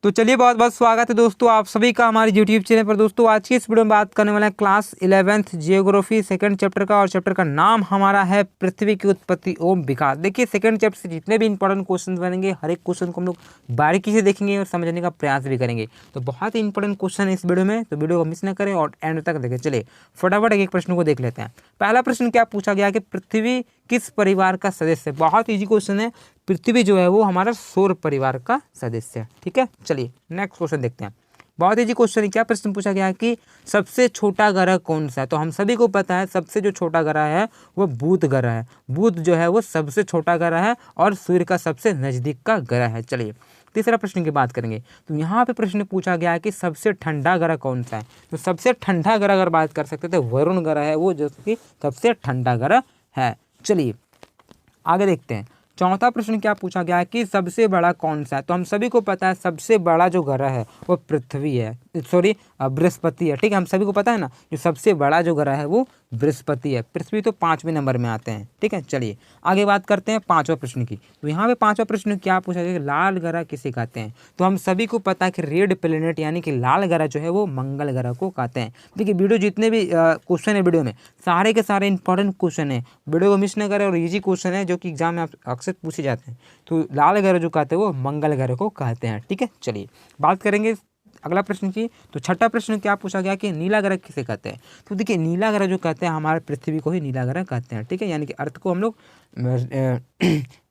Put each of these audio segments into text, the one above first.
तो चलिए बहुत बहुत स्वागत है दोस्तों आप सभी का हमारे YouTube चैनल पर। दोस्तों आज की इस वीडियो में बात करने वाले हैं class 11th geography second chapter का, और चैप्टर का नाम हमारा है पृथ्वी की उत्पत्ति एवं विकास। देखिए सेकंड चैप्टर से जितने भी इंपॉर्टेंट क्वेश्चन बनेंगे हर एक क्वेश्चन को हम लोग बारीकी से देखेंगे और समझने का प्रयास भी करेंगे। तो बहुत ही इंपॉर्टेंट क्वेश्चन है इस वीडियो में, तो वीडियो को मिस न करें और एंड तक देखें। चलिए फटाफट एक प्रश्न को देख लेते हैं। पहला प्रश्न क्या पूछा गया कि पृथ्वी किस परिवार का सदस्य है। बहुत ईजी क्वेश्चन है। पृथ्वी जो है वो हमारा सौर परिवार का सदस्य है। ठीक है, चलिए नेक्स्ट क्वेश्चन देखते हैं। बहुत इजी क्वेश्चन है। क्या प्रश्न पूछा गया है कि सबसे छोटा ग्रह कौन सा है। तो हम सभी को पता है सबसे जो छोटा ग्रह है वो बुध ग्रह है। बुध जो है वो सबसे छोटा ग्रह है और सूर्य का सबसे नजदीक का ग्रह है। चलिए तीसरा प्रश्न की बात करेंगे। तो यहाँ पे प्रश्न पूछा गया है कि सबसे ठंडा ग्रह कौन सा है। तो सबसे ठंडा ग्रह अगर बात कर सकते तो वरुण ग्रह है वो, जो कि सबसे ठंडा ग्रह है। चलिए आगे देखते हैं। चौथा प्रश्न क्या पूछा गया है कि सबसे बड़ा कौन सा है। तो हम सभी को पता है सबसे बड़ा जो ग्रह है वो पृथ्वी है, सॉरी बृहस्पति है। ठीक है, हम सभी को पता है ना, जो सबसे बड़ा जो ग्रह है वो बृहस्पति है। पृथ्वी तो 5वें नंबर में आते हैं। ठीक है, चलिए आगे बात करते हैं 5वां प्रश्न की। तो यहाँ पे 5वां प्रश्न क्या पूछा गया कि लाल ग्रह किसे कहते हैं। तो हम सभी को पता है कि रेड प्लेनेट यानी कि लाल ग्रह जो है वो मंगल ग्रह को कहते हैं। देखिए वीडियो जितने भी क्वेश्चन है वीडियो में सारे के सारे इंपॉर्टेंट क्वेश्चन है, वीडियो को मिस न करें और इजी क्वेश्चन है जो कि एग्जाम में अक्सर पूछे जाते हैं। तो लाल ग्रह जो कहते हैं वो मंगल ग्रह को कहते हैं। ठीक है, चलिए बात करेंगे अगला प्रश्न की। तो छठा प्रश्न क्या पूछा गया कि नीला ग्रह किसे कहते हैं। तो देखिए नीला ग्रह जो कहते हैं हमारे पृथ्वी को ही नीला ग्रह कहते हैं। ठीक है, यानी कि अर्थ को हम लोग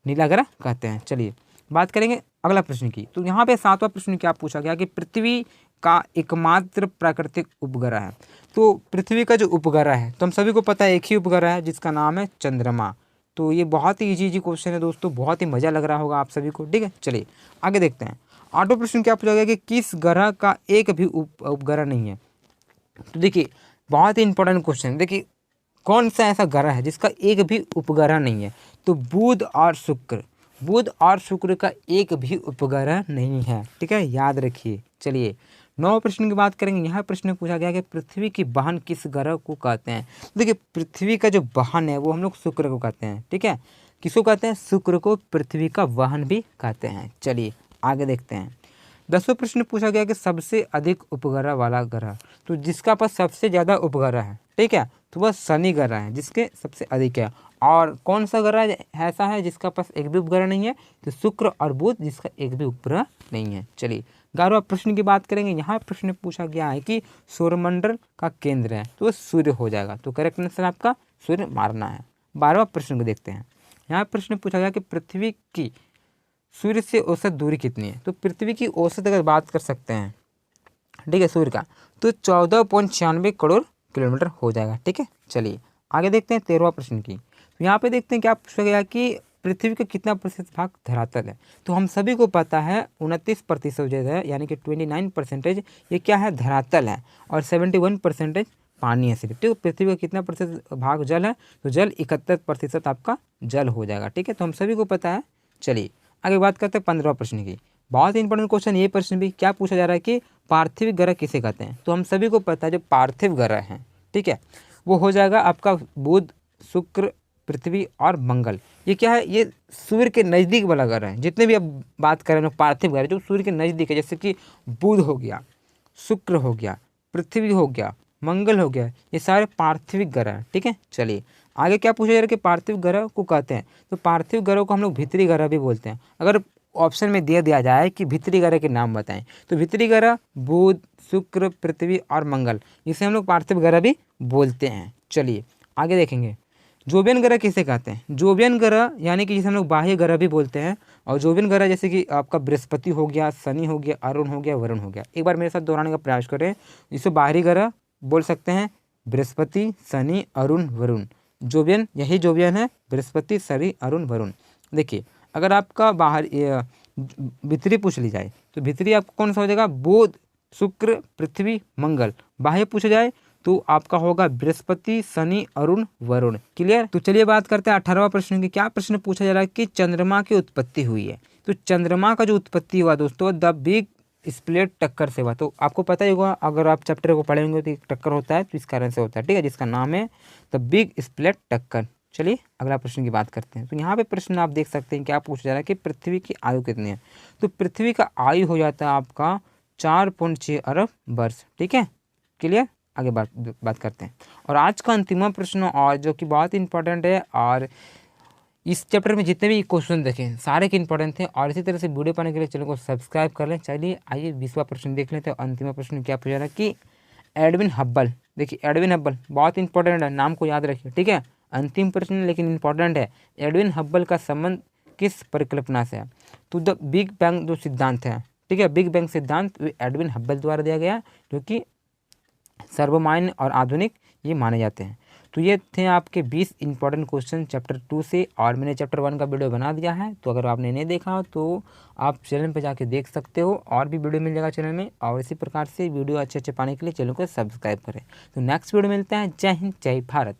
नीला ग्रह कहते हैं। चलिए बात करेंगे अगला प्रश्न की। तो यहाँ पे 7वां प्रश्न क्या पूछा गया कि पृथ्वी का एकमात्र प्राकृतिक उपग्रह है। तो पृथ्वी का जो उपग्रह है तो हम सभी को पता है एक ही उपग्रह है जिसका नाम है चंद्रमा। तो ये बहुत ही इजी क्वेश्चन है दोस्तों, बहुत ही मज़ा लग रहा होगा आप सभी को। ठीक है, चलिए आगे देखते हैं। 8वां प्रश्न क्या पूछा गया कि किस ग्रह का एक भी उपग्रह नहीं है। तो देखिए बहुत ही इंपॉर्टेंट क्वेश्चन। देखिए कौन सा ऐसा ग्रह है जिसका एक भी उपग्रह नहीं है। तो बुध और शुक्र का एक भी उपग्रह नहीं है। ठीक है, याद रखिए। चलिए 9वें प्रश्न की बात करेंगे। यहाँ प्रश्न पूछा गया कि पृथ्वी की बहन किस ग्रह को कहते हैं। देखिए पृथ्वी का जो बहन है वो हम लोग शुक्र को कहते हैं। ठीक है, किसको कहते हैं, शुक्र को पृथ्वी का वाहन भी कहते हैं। चलिए आगे देखते हैं। 10वां प्रश्न पूछा गया कि सबसे अधिक उपग्रह वाला ग्रह। तो जिसका पास सबसे ज़्यादा उपग्रह है, ठीक है, तो वह शनि ग्रह है जिसके सबसे अधिक है। और कौन सा ग्रह ऐसा है जिसका पास एक भी उपग्रह नहीं है। तो शुक्र और बुध जिसका एक भी उपग्रह नहीं है। चलिए 11वां प्रश्न की बात करेंगे। यहाँ प्रश्न पूछा गया है कि सौरमंडल का केंद्र है तो वह सूर्य हो जाएगा। तो करेक्ट आंसर आपका सूर्य मारना है। 12वां प्रश्न को देखते हैं। यहाँ प्रश्न पूछा गया कि पृथ्वी की सूर्य से औसत दूरी कितनी है। तो पृथ्वी की औसत अगर बात कर सकते हैं, ठीक है, सूर्य का, तो 14.96 करोड़ किलोमीटर हो जाएगा। ठीक है, चलिए आगे देखते हैं 13वां प्रश्न की। तो यहाँ पे देखते हैं क्या पूछा गया कि पृथ्वी का कितना प्रतिशत भाग धरातल है। तो हम सभी को पता है 29% जो है यानी कि 29% ये क्या है, धरातल है, और 71% पानी है सिर्फ। ठीक है, पृथ्वी का कितना प्रतिशत भाग जल है। तो जल 71% आपका जल हो जाएगा। ठीक है, तो हम सभी को पता है। चलिए आगे बात करते हैं 15वां प्रश्न की। बहुत ही इंपॉर्टेंट क्वेश्चन ये प्रश्न भी। क्या पूछा जा रहा है कि पार्थिव ग्रह किसे कहते हैं। तो हम सभी को पता है जो पार्थिव ग्रह हैं, ठीक है, वो हो जाएगा आपका बुध, शुक्र, पृथ्वी और मंगल। ये क्या है, ये सूर्य के नज़दीक वाला ग्रह है। जितने भी अब बात करें ना पार्थिव ग्रह जो सूर्य के नज़दीक है, जैसे कि बुध हो गया, शुक्र हो गया, पृथ्वी हो गया, मंगल हो गया, ये सारे पार्थिव ग्रह हैं। ठीक है, चलिए आगे क्या पूछा जा रहा है कि पार्थिव ग्रह को कहते हैं। तो पार्थिव ग्रह को हम लोग भीतरी ग्रह भी बोलते हैं। अगर ऑप्शन में दे दिया जाए कि भीतरी ग्रह के नाम बताएं, तो भीतरी ग्रह बुध, शुक्र, पृथ्वी और मंगल, इसे हम लोग पार्थिव ग्रह भी बोलते हैं। चलिए आगे देखेंगे। जोवियन ग्रह किसे कहते हैं। जोवियन ग्रह यानी कि जिसे हम लोग बाह्य ग्रह भी बोलते हैं। और जोवियन ग्रह जैसे कि आपका बृहस्पति हो गया, शनि हो गया, अरुण हो गया, वरुण हो गया। एक बार मेरे साथ दोहराने का प्रयास करें। इसे बाहरी ग्रह बोल सकते हैं, बृहस्पति, शनि, अरुण, वरुण। जोवियन यही जोवियन है, बृहस्पति, शनि, अरुण, वरुण। देखिए अगर आपका बाहर भीतरी पूछ ली जाए तो भीतरी आपको कौन सा हो जाएगा, बुध, शुक्र, पृथ्वी, मंगल। बाह्य पूछा जाए तो आपका होगा बृहस्पति, शनि, अरुण, वरुण। क्लियर। तो चलिए बात करते हैं 18वां प्रश्न की। क्या प्रश्न पूछा जा रहा है कि चंद्रमा की उत्पत्ति हुई है। तो चंद्रमा का जो उत्पत्ति हुआ दोस्तों द बिग स्प्लिट टक्कर से हुआ। तो आपको पता ही होगा, अगर आप चैप्टर को पढ़ेंगे तो टक्कर होता है तो इस कारण से होता है। ठीक है, जिसका नाम है द बिग स्प्लिट टक्कर। चलिए अगला प्रश्न की बात करते हैं। तो यहाँ पे प्रश्न आप देख सकते हैं क्या पूछा जा रहा है कि पृथ्वी की आयु कितनी है। तो पृथ्वी का आयु हो जाता है आपका 4.6 अरब वर्ष। ठीक है, क्लियर। आगे बात करते हैं। और आज का अंतिम प्रश्न और जो कि बहुत इंपॉर्टेंट है, और इस चैप्टर में जितने भी क्वेश्चन देखें सारे के इंपॉर्टेंट थे। और इसी तरह से वीडियो पाने के लिए चैनल को सब्सक्राइब कर लें। चलिए आइए 20वां प्रश्न देख लेते हैं। अंतिम प्रश्न क्या पूछा रहा है कि एडविन हब्बल, देखिए एडविन हब्बल बहुत इंपॉर्टेंट है, नाम को याद रखिए। ठीक है, अंतिम प्रश्न लेकिन इंपॉर्टेंट है। एडविन हब्बल का संबंध किस परिकल्पना से है। तो द बिग बैंग जो सिद्धांत है, ठीक है, बिग बैंग सिद्धांत एडविन हब्बल द्वारा दिया गया, जो कि सर्वमान्य और आधुनिक ये माने जाते हैं। तो ये थे आपके 20 इंपॉर्टेंट क्वेश्चन चैप्टर 2 से। और मैंने चैप्टर 1 का वीडियो बना दिया है, तो अगर आपने नहीं देखा हो तो आप चैनल पर जाके देख सकते हो, और भी वीडियो मिल जाएगा चैनल में। और इसी प्रकार से वीडियो अच्छे अच्छे पाने के लिए चैनल को सब्सक्राइब करें। तो नेक्स्ट वीडियो मिलते हैं। जय हिंद, जय भारत।